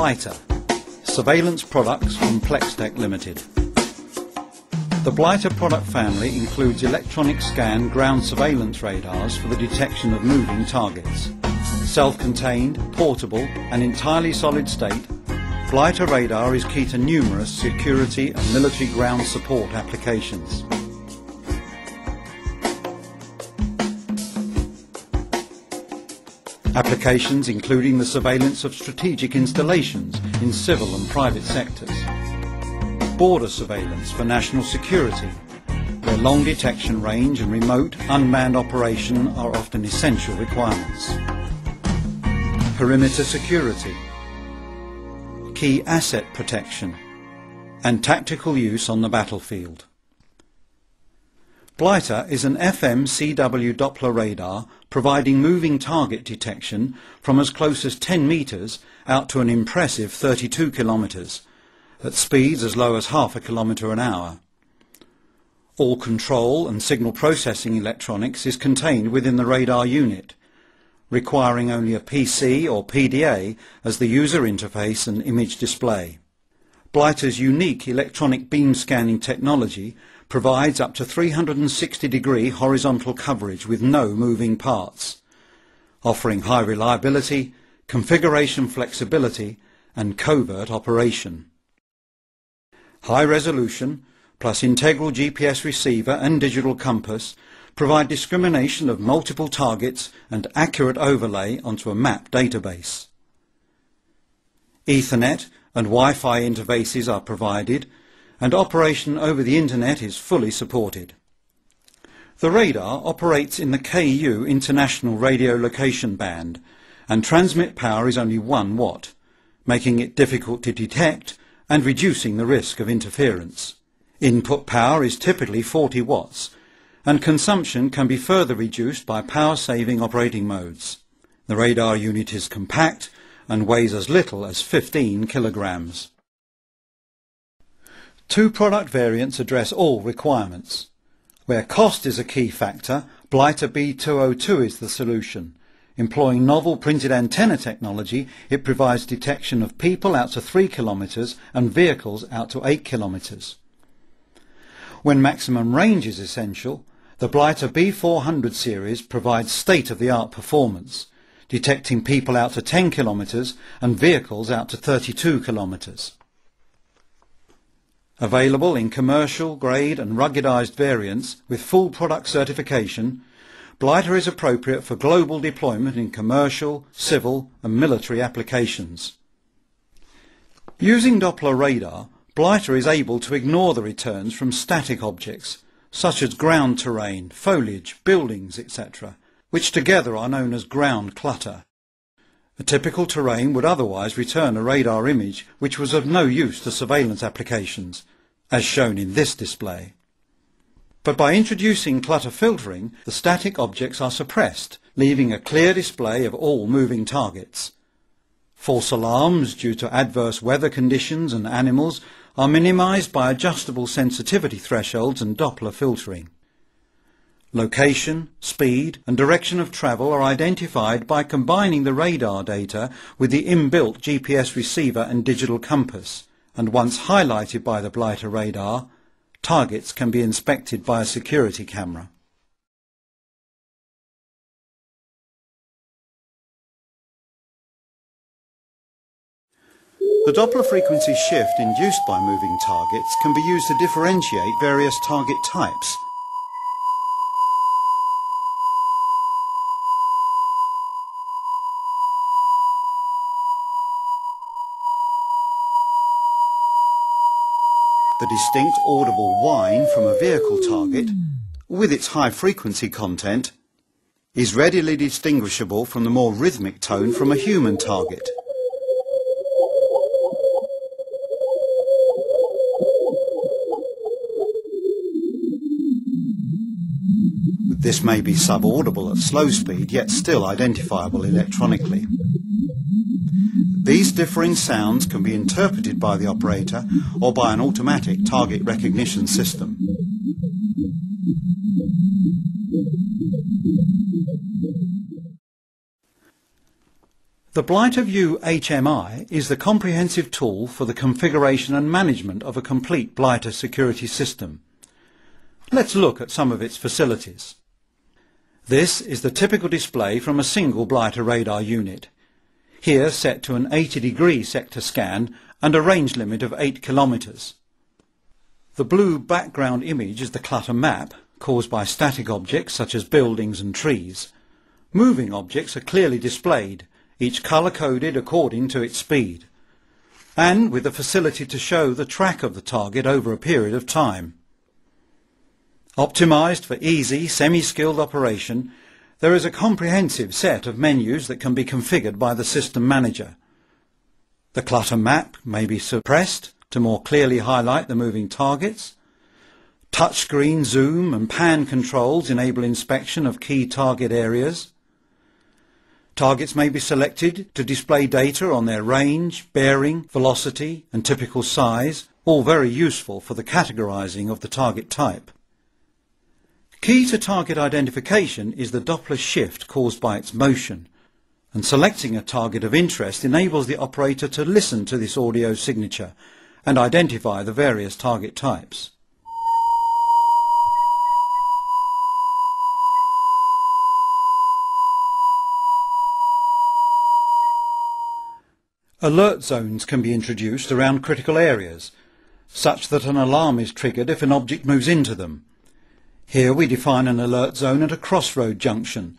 Blighter, surveillance products from Plextech Limited. The Blighter product family includes electronic scan ground surveillance radars for the detection of moving targets. Self-contained, portable and entirely solid state, Blighter radar is key to numerous security and military ground support applications. Applications including the surveillance of strategic installations in civil and private sectors. Border surveillance for national security, where long detection range and remote unmanned operation are often essential requirements. Perimeter security, key asset protection, and tactical use on the battlefield. Blighter is an FM CW Doppler radar providing moving target detection from as close as 10 metres out to an impressive 32 kilometres, at speeds as low as half a kilometre an hour. All control and signal processing electronics is contained within the radar unit, requiring only a PC or PDA as the user interface and image display. Blighter's unique electronic beam scanning technology provides up to 360-degree horizontal coverage with no moving parts, offering high reliability, configuration flexibility and covert operation. High resolution plus integral GPS receiver and digital compass provide discrimination of multiple targets and accurate overlay onto a map database. Ethernet and Wi-Fi interfaces are provided, and operation over the Internet is fully supported. The radar operates in the KU International Radio Location Band, and transmit power is only 1 watt, making it difficult to detect and reducing the risk of interference. Input power is typically 40 watts, and consumption can be further reduced by power-saving operating modes. The radar unit is compact and weighs as little as 15 kilograms. 2 product variants address all requirements. Where cost is a key factor, Blighter B202 is the solution. Employing novel printed antenna technology, it provides detection of people out to 3 kilometres and vehicles out to 8 kilometres. When maximum range is essential, the Blighter B400 series provides state-of-the-art performance, detecting people out to 10 kilometres and vehicles out to 32 kilometres. Available in commercial, grade and ruggedized variants with full product certification, Blighter is appropriate for global deployment in commercial, civil and military applications. Using Doppler radar, Blighter is able to ignore the returns from static objects, such as ground terrain, foliage, buildings, etc., which together are known as ground clutter. A typical terrain would otherwise return a radar image which was of no use to surveillance applications, as shown in this display. But by introducing clutter filtering, the static objects are suppressed, leaving a clear display of all moving targets. False alarms due to adverse weather conditions and animals are minimized by adjustable sensitivity thresholds and Doppler filtering. Location, speed and direction of travel are identified by combining the radar data with the inbuilt GPS receiver and digital compass, and once highlighted by the Blighter radar, targets can be inspected by a security camera. The Doppler frequency shift induced by moving targets can be used to differentiate various target types. The distinct audible whine from a vehicle target, with its high frequency content, is readily distinguishable from the more rhythmic tone from a human target. This may be subaudible at slow speed, yet still identifiable electronically. These differing sounds can be interpreted by the operator or by an automatic target recognition system. The Blighter View HMI is the comprehensive tool for the configuration and management of a complete Blighter security system. Let's look at some of its facilities. This is the typical display from a single Blighter radar unit, here set to an 80-degree sector scan and a range limit of 8 kilometers. The blue background image is the clutter map, caused by static objects such as buildings and trees. Moving objects are clearly displayed, each colour-coded according to its speed, and with the facility to show the track of the target over a period of time. Optimised for easy, semi-skilled operation, there is a comprehensive set of menus that can be configured by the system manager. The clutter map may be suppressed to more clearly highlight the moving targets. Touchscreen zoom and pan controls enable inspection of key target areas. Targets may be selected to display data on their range, bearing, velocity and typical size, all very useful for the categorising of the target type. Key to target identification is the Doppler shift caused by its motion, and selecting a target of interest enables the operator to listen to this audio signature and identify the various target types. Alert zones can be introduced around critical areas, such that an alarm is triggered if an object moves into them. Here we define an alert zone at a crossroad junction,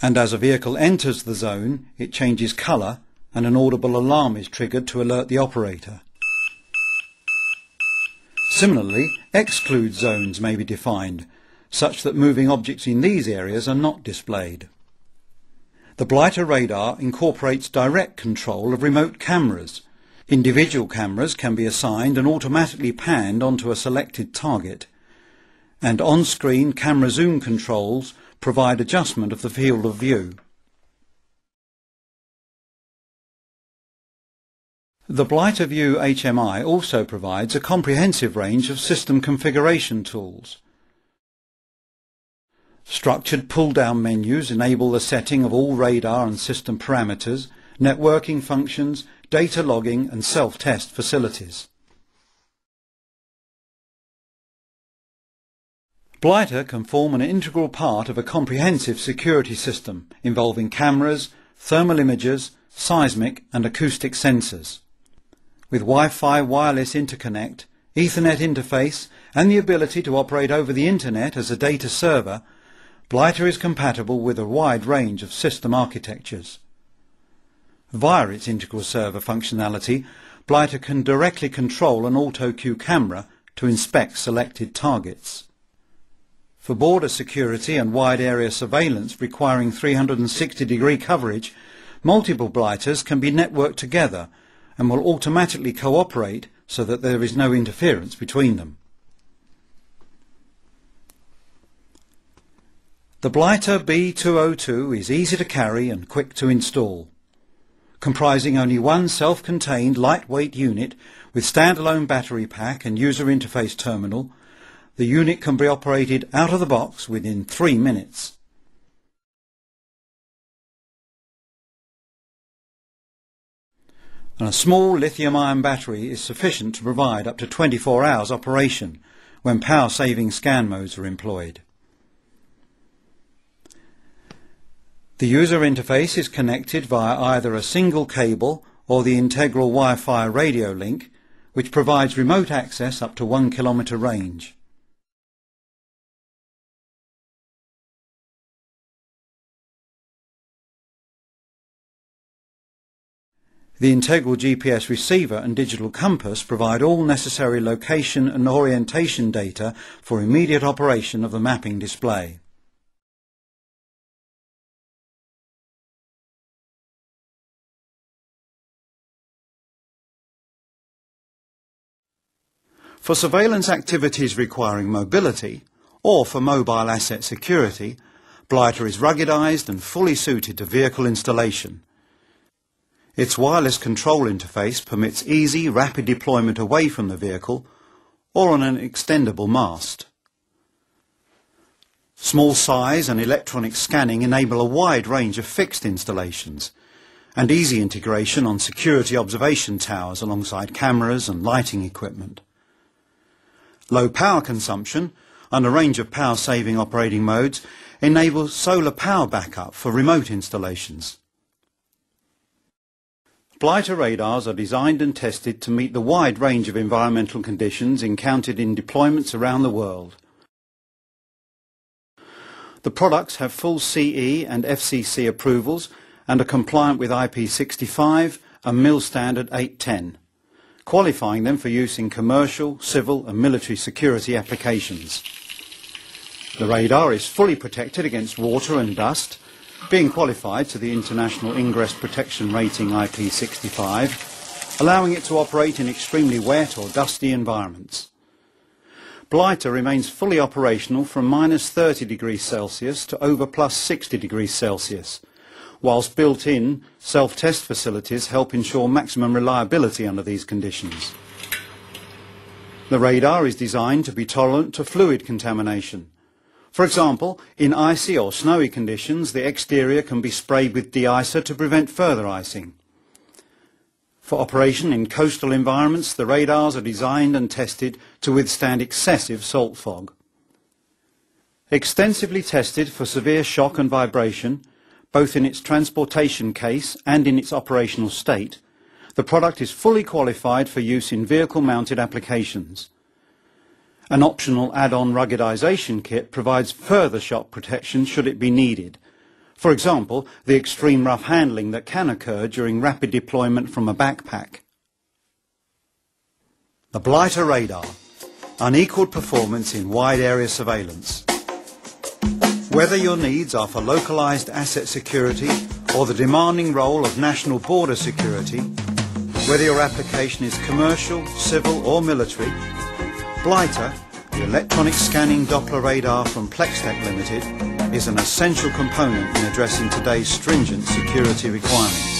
and as a vehicle enters the zone, it changes colour and an audible alarm is triggered to alert the operator. Similarly, exclude zones may be defined, such that moving objects in these areas are not displayed. The Blighter radar incorporates direct control of remote cameras. Individual cameras can be assigned and automatically panned onto a selected target, and on-screen camera zoom controls provide adjustment of the field of view. The Blighter View HMI also provides a comprehensive range of system configuration tools. Structured pull-down menus enable the setting of all radar and system parameters, networking functions, data logging and self-test facilities. Blighter can form an integral part of a comprehensive security system involving cameras, thermal imagers, seismic and acoustic sensors. With Wi-Fi wireless interconnect, Ethernet interface and the ability to operate over the Internet as a data server, Blighter is compatible with a wide range of system architectures. Via its integral server functionality, Blighter can directly control an auto-cue camera to inspect selected targets. For border security and wide area surveillance requiring 360-degree coverage, multiple Blighters can be networked together and will automatically cooperate so that there is no interference between them. The Blighter B202 is easy to carry and quick to install. Comprising only one self-contained lightweight unit with standalone battery pack and user interface terminal, the unit can be operated out of the box within 3 minutes. And a small lithium-ion battery is sufficient to provide up to 24 hours operation when power-saving scan modes are employed. The user interface is connected via either a single cable or the integral Wi-Fi radio link, which provides remote access up to 1 kilometre range. The integral GPS receiver and digital compass provide all necessary location and orientation data for immediate operation of the mapping display. For surveillance activities requiring mobility, or for mobile asset security, Blighter is ruggedized and fully suited to vehicle installation. Its wireless control interface permits easy, rapid deployment away from the vehicle or on an extendable mast. Small size and electronic scanning enable a wide range of fixed installations and easy integration on security observation towers alongside cameras and lighting equipment. Low power consumption and a range of power-saving operating modes enable solar power backup for remote installations. Blighter radars are designed and tested to meet the wide range of environmental conditions encountered in deployments around the world. The products have full CE and FCC approvals and are compliant with IP65 and MIL standard 810, qualifying them for use in commercial, civil and military security applications. The radar is fully protected against water and dust, being qualified to the International Ingress Protection Rating IP65, allowing it to operate in extremely wet or dusty environments. Blighter remains fully operational from -30 degrees Celsius to over +60 degrees Celsius, whilst built-in self-test facilities help ensure maximum reliability under these conditions. The radar is designed to be tolerant to fluid contamination. For example, in icy or snowy conditions, the exterior can be sprayed with de-icer to prevent further icing. For operation in coastal environments, the radars are designed and tested to withstand excessive salt fog. Extensively tested for severe shock and vibration, both in its transportation case and in its operational state, the product is fully qualified for use in vehicle-mounted applications. An optional add-on ruggedization kit provides further shock protection should it be needed. For example, the extreme rough handling that can occur during rapid deployment from a backpack. The Blighter radar, unequalled performance in wide area surveillance. Whether your needs are for localized asset security or the demanding role of national border security, whether your application is commercial, civil or military, Blighter, the electronic scanning Doppler radar from Plextech Limited, is an essential component in addressing today's stringent security requirements.